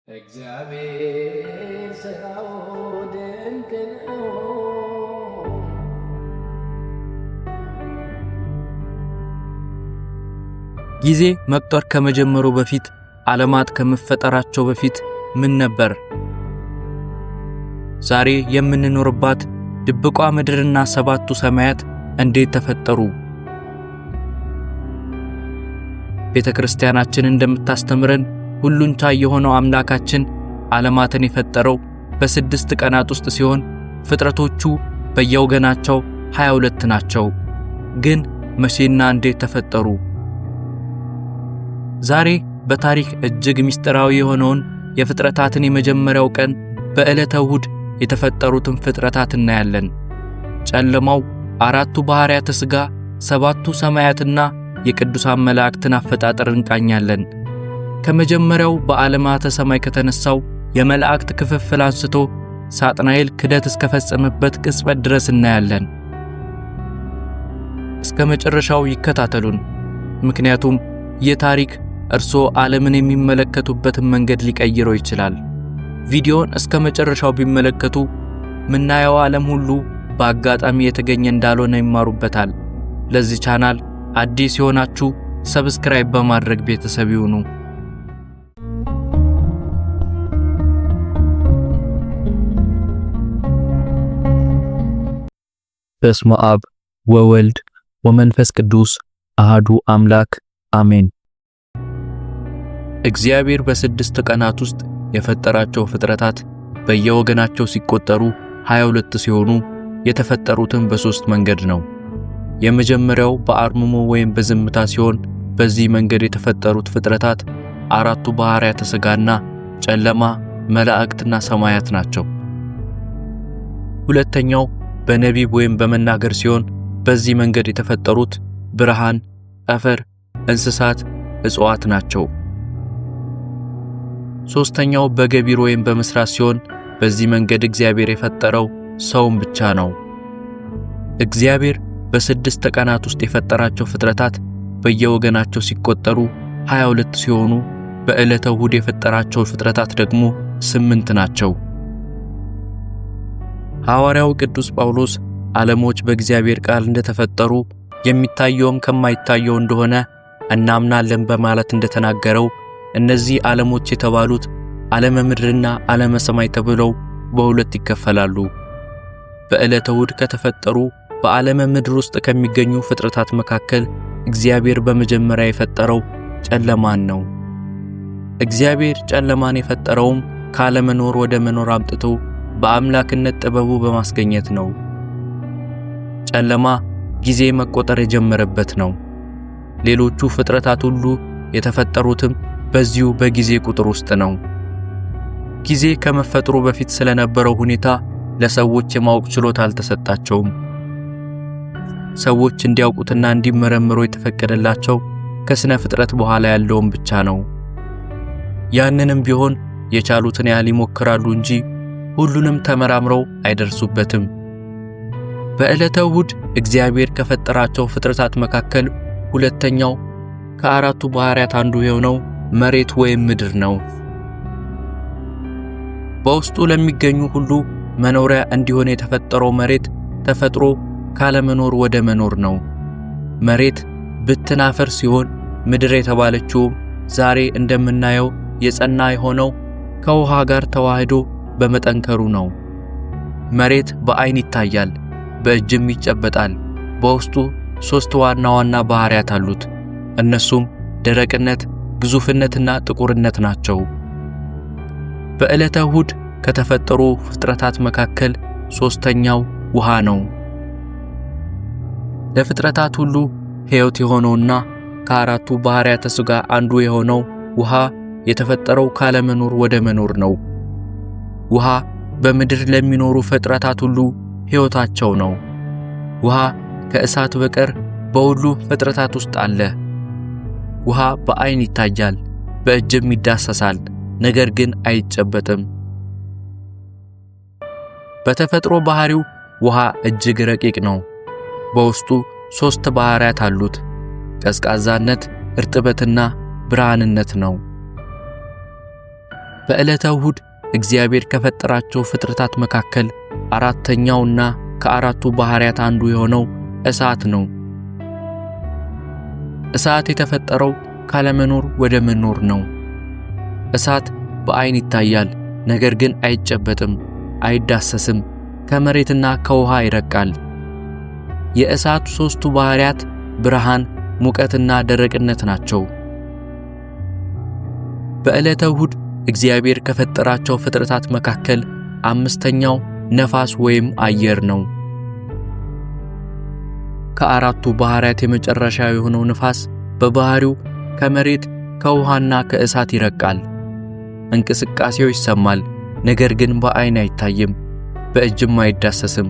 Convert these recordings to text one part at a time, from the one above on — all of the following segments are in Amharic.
እግዚአብሔር ሥራው ድንቅ ነው። ጊዜ መቁጠር ከመጀመሩ በፊት ዓለማት ከመፈጠራቸው በፊት ምን ነበር? ዛሬ የምንኖርባት ድብቋ ምድርና ሰባቱ ሰማያት እንዴት ተፈጠሩ? ቤተክርስቲያናችን እንደምታስተምረን ሁሉን ቻይ የሆነው አምላካችን ዓለማትን የፈጠረው በ6 ቀናት ውስጥ ሲሆን ፍጥረቶቹ በየወገናቸው 22 ናቸው። ግን መቼና እንዴት ተፈጠሩ? ዛሬ በታሪክ እጅግ ምስጢራዊ የሆነውን የፍጥረታትን የመጀመሪያው ቀን በዕለተ እሁድ የተፈጠሩትን ፍጥረታት እናያለን። ጨለማው፣ አራቱ ባህሪያተ ሥጋ፣ ሰባቱ ሰማያትና የቅዱሳን መላእክትን አፈጣጠር እንቃኛለን። ከመጀመሪያው በዓለማተ ሰማይ ከተነሳው የመላእክት ክፍፍል አንስቶ ሳጥናኤል ክደት እስከፈጸመበት ቅጽበት ድረስ እናያለን። እስከ መጨረሻው ይከታተሉን፣ ምክንያቱም ይህ ታሪክ እርስዎ ዓለምን የሚመለከቱበትን መንገድ ሊቀይረው ይችላል። ቪዲዮን እስከ መጨረሻው ቢመለከቱ ምናየው ዓለም ሁሉ በአጋጣሚ የተገኘ እንዳልሆነ ይማሩበታል። ለዚህ ቻናል አዲስ የሆናችሁ ሰብስክራይብ በማድረግ ቤተሰብ ይሁኑ። በስመ አብ ወወልድ ወመንፈስ ቅዱስ አሃዱ አምላክ አሜን። እግዚአብሔር በ6 ቀናት ውስጥ የፈጠራቸው ፍጥረታት በየወገናቸው ሲቆጠሩ 22 ሲሆኑ የተፈጠሩትን በ3 መንገድ ነው። የመጀመሪያው በአርምሞ ወይም በዝምታ ሲሆን በዚህ መንገድ የተፈጠሩት ፍጥረታት አራቱ ባህሪያተ ሥጋና ጨለማ፣ መላእክትና ሰማያት ናቸው። ሁለተኛው በነቢብ ወይም በመናገር ሲሆን በዚህ መንገድ የተፈጠሩት ብርሃን፣ ጠፈር፣ እንስሳት፣ እጽዋት ናቸው። ሶስተኛው በገቢር ወይም በመስራት ሲሆን በዚህ መንገድ እግዚአብሔር የፈጠረው ሰውን ብቻ ነው። እግዚአብሔር በ6 ቀናት ውስጥ የፈጠራቸው ፍጥረታት በየወገናቸው ሲቆጠሩ 22 ሲሆኑ በዕለተ እሁድ የፈጠራቸው ፍጥረታት ደግሞ 8 ናቸው። ሐዋርያው ቅዱስ ጳውሎስ ዓለሞች በእግዚአብሔር ቃል እንደተፈጠሩ የሚታየውም ከማይታየው እንደሆነ እናምናለን በማለት እንደተናገረው እነዚህ ዓለሞች የተባሉት ዓለመ ምድርና ዓለመ ሰማይ ተብለው በሁለት ይከፈላሉ። በዕለተ እሁድ ከተፈጠሩ በዓለመ ምድር ውስጥ ከሚገኙ ፍጥረታት መካከል እግዚአብሔር በመጀመሪያ የፈጠረው ጨለማን ነው። እግዚአብሔር ጨለማን የፈጠረውም ካለመኖር ወደ መኖር አምጥቶ በአምላክነት ጥበቡ በማስገኘት ነው። ጨለማ ጊዜ መቆጠር የጀመረበት ነው። ሌሎቹ ፍጥረታት ሁሉ የተፈጠሩትም በዚሁ በጊዜ ቁጥር ውስጥ ነው። ጊዜ ከመፈጠሩ በፊት ስለነበረው ሁኔታ ለሰዎች የማወቅ ችሎታ አልተሰጣቸውም። ሰዎች እንዲያውቁትና እንዲመረምሩ የተፈቀደላቸው ከስነ ፍጥረት በኋላ ያለውን ብቻ ነው። ያንንም ቢሆን የቻሉትን ያህል ይሞክራሉ እንጂ ሁሉንም ተመራምረው አይደርሱበትም። በዕለተ እሁድ እግዚአብሔር ከፈጠራቸው ፍጥረታት መካከል ሁለተኛው ከአራቱ ባህሪያት አንዱ የሆነው መሬት ወይም ምድር ነው። በውስጡ ለሚገኙ ሁሉ መኖሪያ እንዲሆን የተፈጠረው መሬት ተፈጥሮ ካለመኖር ወደ መኖር ነው። መሬት ብትን አፈር ሲሆን ምድር የተባለችው ዛሬ እንደምናየው የጸና የሆነው ከውሃ ጋር ተዋህዶ በመጠንከሩ ነው። መሬት በአይን ይታያል፣ በእጅም ይጨበጣል። በውስጡ 3 ዋና ዋና ባህሪያት አሉት። እነሱም ደረቅነት፣ ግዙፍነትና ጥቁርነት ናቸው። በዕለተ እሁድ ከተፈጠሩ ፍጥረታት መካከል ሶስተኛው ውሃ ነው። ለፍጥረታት ሁሉ ሕይወት የሆነውና ከአራቱ ባህሪያተ ሥጋ አንዱ የሆነው ውሃ የተፈጠረው ካለመኖር ወደ መኖር ነው። ውሃ በምድር ለሚኖሩ ፍጥረታት ሁሉ ሕይወታቸው ነው። ውሃ ከእሳት በቀር በሁሉ ፍጥረታት ውስጥ አለ። ውሃ በአይን ይታያል፣ በእጅም ይዳሰሳል፣ ነገር ግን አይጨበጥም። በተፈጥሮ ባህሪው ውሃ እጅግ ረቂቅ ነው። በውስጡ 3 ባህሪያት አሉት። ቀዝቃዛነት፣ እርጥበትና ብርሃንነት ነው። በዕለተ እሁድ እግዚአብሔር ከፈጠራቸው ፍጥረታት መካከል አራተኛውና ከአራቱ ባህሪያት አንዱ የሆነው እሳት ነው። እሳት የተፈጠረው ካለመኖር ወደ መኖር ነው። እሳት በአይን ይታያል፣ ነገር ግን አይጨበጥም፣ አይዳሰስም፣ ከመሬትና ከውሃ ይረቃል። የእሳቱ ሦስቱ ባህሪያት ብርሃን፣ ሙቀትና ደረቅነት ናቸው። በዕለተ እሁድ እግዚአብሔር ከፈጠራቸው ፍጥረታት መካከል አምስተኛው ነፋስ ወይም አየር ነው። ከአራቱ ባህሪያት የመጨረሻ የሆነው ነፋስ በባህሪው ከመሬት ከውሃና ከእሳት ይረቃል። እንቅስቃሴው ይሰማል፣ ነገር ግን በአይን አይታይም፣ በእጅም አይዳሰስም።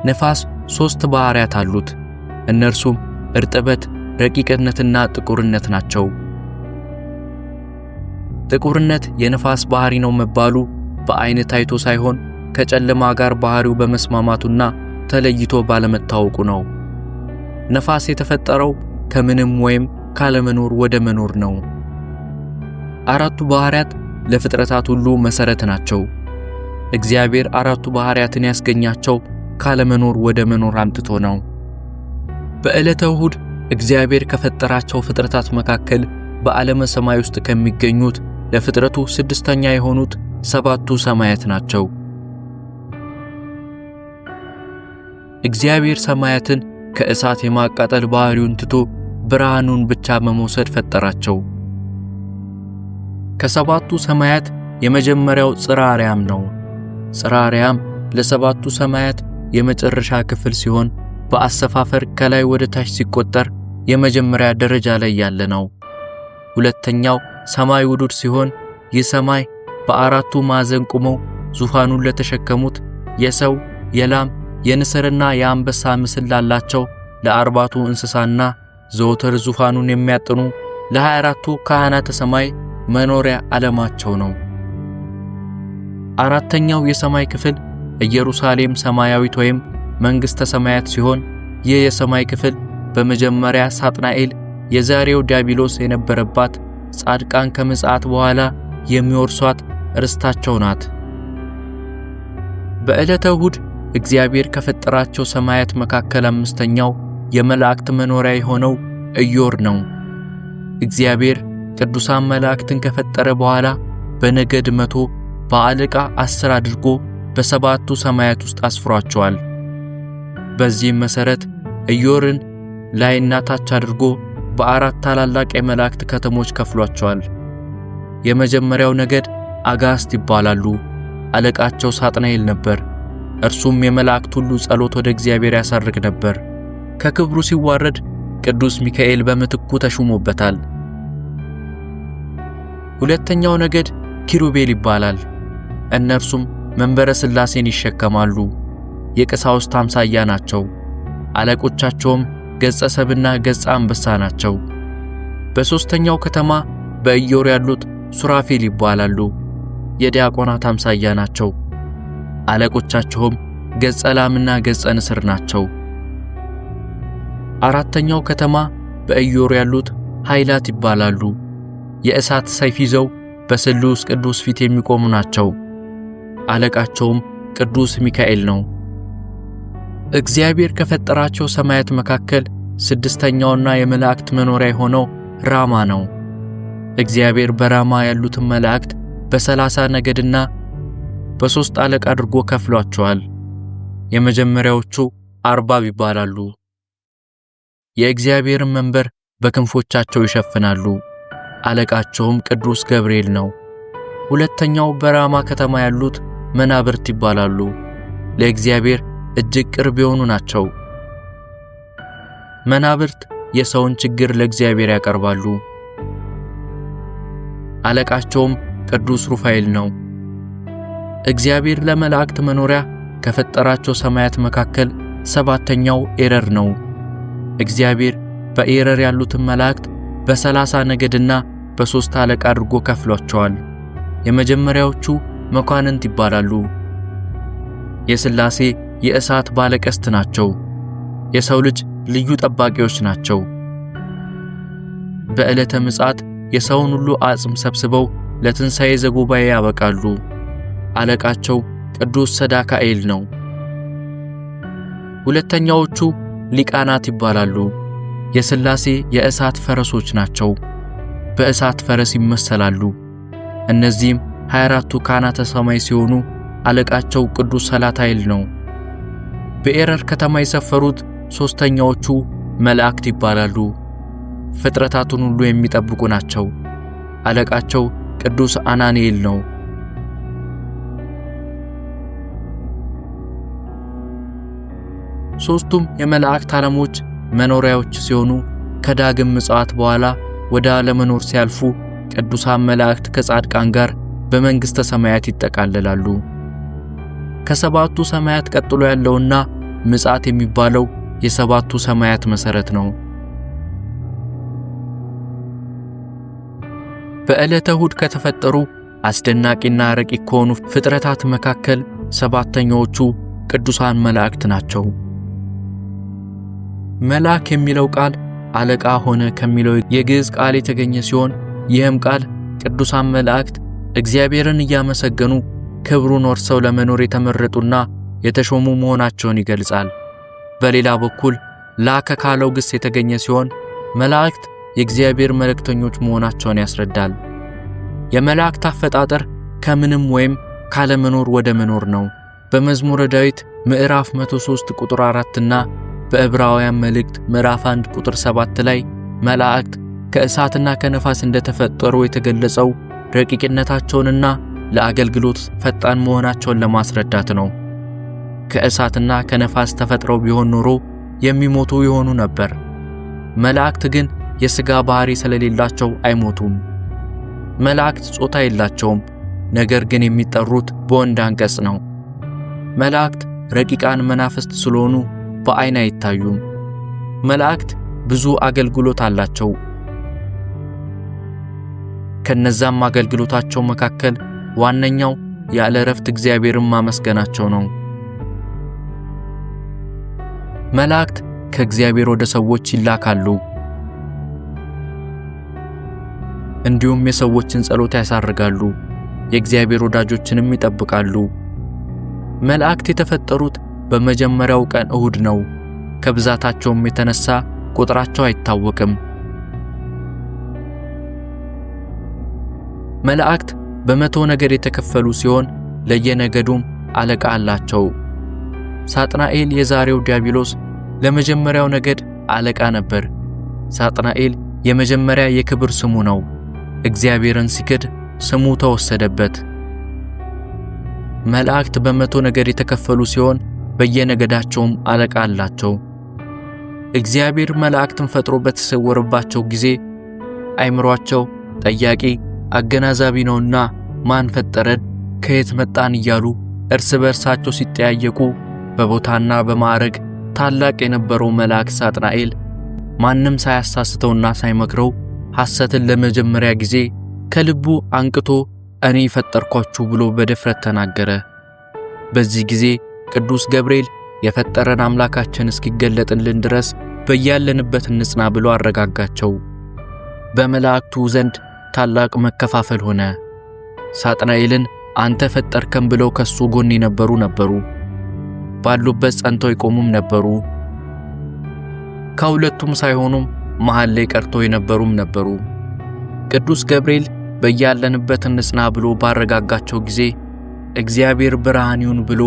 ነፋስ 3 ባህሪያት አሉት። እነርሱም እርጥበት፣ ረቂቅነትና ጥቁርነት ናቸው። ጥቁርነት የነፋስ ባህሪ ነው መባሉ በአይን ታይቶ ሳይሆን ከጨለማ ጋር ባህሪው በመስማማቱና ተለይቶ ባለመታወቁ ነው። ነፋስ የተፈጠረው ከምንም ወይም ካለመኖር ወደ መኖር ነው። አራቱ ባህሪያት ለፍጥረታት ሁሉ መሰረት ናቸው። እግዚአብሔር አራቱ ባህሪያትን ያስገኛቸው ካለመኖር ወደ መኖር አምጥቶ ነው። በዕለተ እሁድ እግዚአብሔር ከፈጠራቸው ፍጥረታት መካከል በዓለመ ሰማይ ውስጥ ከሚገኙት ለፍጥረቱ 6ኛ የሆኑት 7ቱ ሰማያት ናቸው። እግዚአብሔር ሰማያትን ከእሳት የማቃጠል ባህሪውን ትቶ ብርሃኑን ብቻ በመውሰድ ፈጠራቸው። ከ7ቱ ሰማያት የመጀመሪያው ጽርሐ አርያም ነው። ጽርሐ አርያም ለ7ቱ ሰማያት የመጨረሻ ክፍል ሲሆን በአሰፋፈር ከላይ ወደ ታች ሲቆጠር የመጀመሪያ ደረጃ ላይ ያለ ነው። ሁለተኛው ሰማይ ውዱድ ሲሆን ይህ ሰማይ በአራቱ ማዕዘን ቆመው ዙፋኑን ለተሸከሙት የሰው፣ የላም፣ የንስርና የአንበሳ ምስል ላላቸው ለ40ቱ እንስሳና ዘወትር ዙፋኑን የሚያጥኑ ለ24ቱ ካህናተ ሰማይ መኖሪያ ዓለማቸው ነው። አራተኛው የሰማይ ክፍል ኢየሩሳሌም ሰማያዊት ወይም መንግሥተ ሰማያት ሲሆን ይህ የሰማይ ክፍል በመጀመሪያ ሳጥናኤል የዛሬው ዲያብሎስ የነበረባት ጻድቃን ከምጽአት በኋላ የሚወርሷት ርስታቸው ናት። በዕለተ እሁድ እግዚአብሔር ከፈጠራቸው ሰማያት መካከል አምስተኛው የመላእክት መኖሪያ የሆነው ኢዮር ነው። እግዚአብሔር ቅዱሳን መላእክትን ከፈጠረ በኋላ በነገድ 100 በአለቃ 10 አድርጎ በ7ቱ ሰማያት ውስጥ አስፍሯቸዋል። በዚህም መሰረት ኢዮርን ላይና ታች አድርጎ በአራት ታላላቅ የመላእክት ከተሞች ከፍሏቸዋል። የመጀመሪያው ነገድ አጋስት ይባላሉ። አለቃቸው ሳጥናኤል ነበር። እርሱም የመላእክት ሁሉ ጸሎት ወደ እግዚአብሔር ያሳርግ ነበር። ከክብሩ ሲዋረድ ቅዱስ ሚካኤል በምትኩ ተሹሞበታል። ሁለተኛው ነገድ ኪሩቤል ይባላል። እነርሱም መንበረ ሥላሴን ይሸከማሉ። የቀሳውስት አምሳያ ናቸው። አለቆቻቸውም ገጸ ሰብና ገጸ አንበሳ ናቸው። በሦስተኛው ከተማ በኢዮር ያሉት ሱራፌል ይባላሉ። የዲያቆናት አምሳያ ናቸው። አለቆቻቸውም ገጸ ላምና ገጸ ንስር ናቸው። አራተኛው ከተማ በኢዮር ያሉት ኃይላት ይባላሉ። የእሳት ሰይፍ ይዘው በስሉስ ቅዱስ ፊት የሚቆሙ ናቸው። አለቃቸውም ቅዱስ ሚካኤል ነው። እግዚአብሔር ከፈጠራቸው ሰማያት መካከል 6ኛውና የመላእክት መኖሪያ የሆነው ራማ ነው። እግዚአብሔር በራማ ያሉትን መላእክት በ30 ነገድና በ3 አለቃ አድርጎ ከፍሏቸዋል። የመጀመሪያዎቹ አርባብ ይባላሉ። የእግዚአብሔርን መንበር በክንፎቻቸው ይሸፍናሉ። አለቃቸውም ቅዱስ ገብርኤል ነው። ሁለተኛው በራማ ከተማ ያሉት መናብርት ይባላሉ። ለእግዚአብሔር እጅግ ቅርብ የሆኑ ናቸው። መናብርት የሰውን ችግር ለእግዚአብሔር ያቀርባሉ። አለቃቸውም ቅዱስ ሩፋኤል ነው። እግዚአብሔር ለመላእክት መኖሪያ ከፈጠራቸው ሰማያት መካከል 7ኛው ኤረር ነው። እግዚአብሔር በኤረር ያሉትን መላእክት በ30 ነገድና በ3 አለቃ አድርጎ ከፍሏቸዋል። የመጀመሪያዎቹ መኳንንት ይባላሉ። የሥላሴ የእሳት ባለቀስት ናቸው። የሰው ልጅ ልዩ ጠባቂዎች ናቸው። በዕለተ ምጽአት የሰውን ሁሉ አጽም ሰብስበው ለትንሣኤ ዘጉባኤ ያበቃሉ። አለቃቸው ቅዱስ ሰዳካኤል ነው። ሁለተኛዎቹ ሊቃናት ይባላሉ። የሥላሴ የእሳት ፈረሶች ናቸው። በእሳት ፈረስ ይመሰላሉ። እነዚህም 24ቱ ካህናተ ሰማይ ሲሆኑ አለቃቸው ቅዱስ ሰላታይል ነው። በኤረር ከተማ የሰፈሩት ሦስተኛዎቹ መላእክት ይባላሉ። ፍጥረታቱን ሁሉ የሚጠብቁ ናቸው። አለቃቸው ቅዱስ አናንኤል ነው። ሦስቱም የመላእክት ዓለሞች መኖሪያዎች ሲሆኑ ከዳግም ምጽአት በኋላ ወደ አለመኖር ሲያልፉ ቅዱሳን መላእክት ከጻድቃን ጋር በመንግሥተ ሰማያት ይጠቃለላሉ። ከሰባቱ ሰማያት ቀጥሎ ያለውና ምጽአት የሚባለው የሰባቱ ሰማያት መሠረት ነው። በዕለተ እሁድ ከተፈጠሩ አስደናቂና ረቂቅ ከሆኑ ፍጥረታት መካከል ሰባተኛዎቹ ቅዱሳን መላእክት ናቸው። መልአክ የሚለው ቃል አለቃ ሆነ ከሚለው የግዕዝ ቃል የተገኘ ሲሆን ይህም ቃል ቅዱሳን መላእክት እግዚአብሔርን እያመሰገኑ ክብሩን ወርሰው ለመኖር የተመረጡና የተሾሙ መሆናቸውን ይገልጻል። በሌላ በኩል ላከ ካለው ግስ የተገኘ ሲሆን መላእክት የእግዚአብሔር መልእክተኞች መሆናቸውን ያስረዳል። የመላእክት አፈጣጠር ከምንም ወይም ካለመኖር ወደ መኖር ነው። በመዝሙረ ዳዊት ምዕራፍ 103 ቁጥር 4 እና በዕብራውያን መልእክት ምዕራፍ 1 ቁጥር 7 ላይ መላእክት ከእሳትና ከነፋስ እንደተፈጠሩ የተገለጸው ረቂቅነታቸውንና ለአገልግሎት ፈጣን መሆናቸውን ለማስረዳት ነው። ከእሳትና ከነፋስ ተፈጥረው ቢሆን ኖሮ የሚሞቱ ይሆኑ ነበር። መላእክት ግን የሥጋ ባህሪ ስለሌላቸው አይሞቱም። መላእክት ጾታ የላቸውም፣ ነገር ግን የሚጠሩት በወንድ አንቀጽ ነው። መላእክት ረቂቃን መናፍስት ስለሆኑ በዓይን አይታዩም። መላእክት ብዙ አገልግሎት አላቸው። ከነዛም አገልግሎታቸው መካከል ዋነኛው ያለ እረፍት እግዚአብሔርን ማመስገናቸው ነው። መላእክት ከእግዚአብሔር ወደ ሰዎች ይላካሉ፣ እንዲሁም የሰዎችን ጸሎት ያሳርጋሉ፣ የእግዚአብሔር ወዳጆችንም ይጠብቃሉ። መላእክት የተፈጠሩት በመጀመሪያው ቀን እሁድ ነው። ከብዛታቸውም የተነሳ ቁጥራቸው አይታወቅም። መላእክት በመቶ ነገድ የተከፈሉ ሲሆን ለየነገዱም አለቃ አላቸው። ሳጥናኤል የዛሬው ዲያብሎስ ለመጀመሪያው ነገድ አለቃ ነበር። ሳጥናኤል የመጀመሪያ የክብር ስሙ ነው። እግዚአብሔርን ሲክድ ስሙ ተወሰደበት። መላእክት በመቶ ነገድ የተከፈሉ ሲሆን በየነገዳቸውም አለቃ አላቸው። እግዚአብሔር መላእክትን ፈጥሮ በተሰወረባቸው ጊዜ አይምሯቸው ጠያቂ አገናዛቢ ነውና ማን ፈጠረን፣ ከየት መጣን እያሉ እርስ በርሳቸው ሲጠያየቁ በቦታና በማዕረግ ታላቅ የነበረው መልአክ ሳጥናኤል ማንም ሳያሳስተውና ሳይመክረው ሐሰትን ለመጀመሪያ ጊዜ ከልቡ አንቅቶ እኔ ፈጠርኳችሁ ብሎ በድፍረት ተናገረ። በዚህ ጊዜ ቅዱስ ገብርኤል የፈጠረን አምላካችን እስኪገለጥልን ድረስ በያለንበት እንጽና ብሎ አረጋጋቸው። በመላእክቱ ዘንድ ታላቅ መከፋፈል ሆነ። ሳጥናኤልን አንተ ፈጠርከን ብለው ከሱ ጎን ነበሩ፣ ባሉበት ጸንተው ይቆሙም ነበሩ። ከሁለቱም ሳይሆኑም መሃል ላይ ቀርተው የነበሩም ነበሩ። ቅዱስ ገብርኤል በያለንበት እንጽና ብሎ ባረጋጋቸው ጊዜ እግዚአብሔር ብርሃን ይሁን ብሎ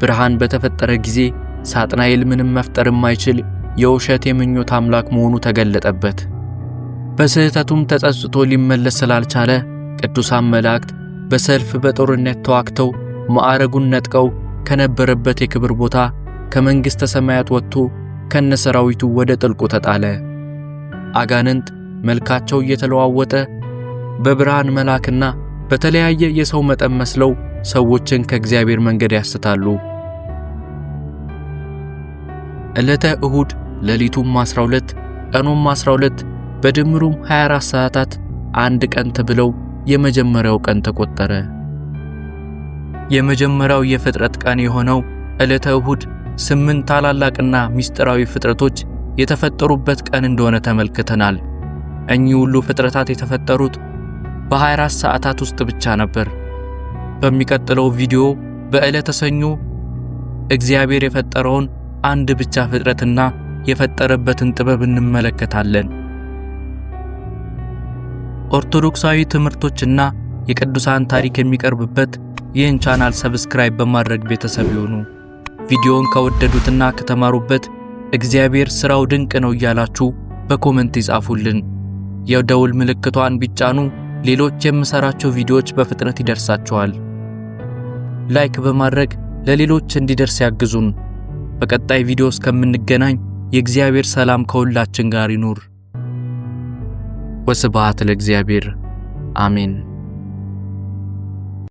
ብርሃን በተፈጠረ ጊዜ ሳጥናኤል ምንም መፍጠር የማይችል የውሸት የምኞት አምላክ መሆኑ ተገለጠበት። በስህተቱም ተጸጽቶ ሊመለስ ስላልቻለ ቅዱሳን መላእክት በሰልፍ በጦርነት ተዋግተው ማዕረጉን ነጥቀው ከነበረበት የክብር ቦታ ከመንግሥተ ሰማያት ወጥቶ ከነሰራዊቱ ወደ ጥልቁ ተጣለ። አጋንንት መልካቸው እየተለዋወጠ በብርሃን መልአክና በተለያየ የሰው መጠን መስለው ሰዎችን ከእግዚአብሔር መንገድ ያስታሉ። ዕለተ እሁድ ሌሊቱም 12 ቀኑም 12 በድምሩም 24 ሰዓታት አንድ ቀን ተብለው የመጀመሪያው ቀን ተቆጠረ። የመጀመሪያው የፍጥረት ቀን የሆነው ዕለተ እሁድ 8 ታላላቅና ምስጢራዊ ፍጥረቶች የተፈጠሩበት ቀን እንደሆነ ተመልክተናል። እኚህ ሁሉ ፍጥረታት የተፈጠሩት በ24 ሰዓታት ውስጥ ብቻ ነበር። በሚቀጥለው ቪዲዮ በዕለተ ሰኞ እግዚአብሔር የፈጠረውን አንድ ብቻ ፍጥረትና የፈጠረበትን ጥበብ እንመለከታለን። ኦርቶዶክሳዊ ትምህርቶችና የቅዱሳን ታሪክ የሚቀርብበት ይህን ቻናል ሰብስክራይብ በማድረግ ቤተሰብ ይሁኑ። ቪዲዮውን ከወደዱትና ከተማሩበት እግዚአብሔር ሥራው ድንቅ ነው እያላችሁ በኮሜንት ይጻፉልን። የደውል ምልክቷን ቢጫኑ ሌሎች የምሰራቸው ቪዲዮዎች በፍጥነት ይደርሳቸዋል። ላይክ በማድረግ ለሌሎች እንዲደርስ ያግዙን። በቀጣይ ቪዲዮ እስከምንገናኝ የእግዚአብሔር ሰላም ከሁላችን ጋር ይኑር። ወስብሐት ለእግዚአብሔር። አሜን።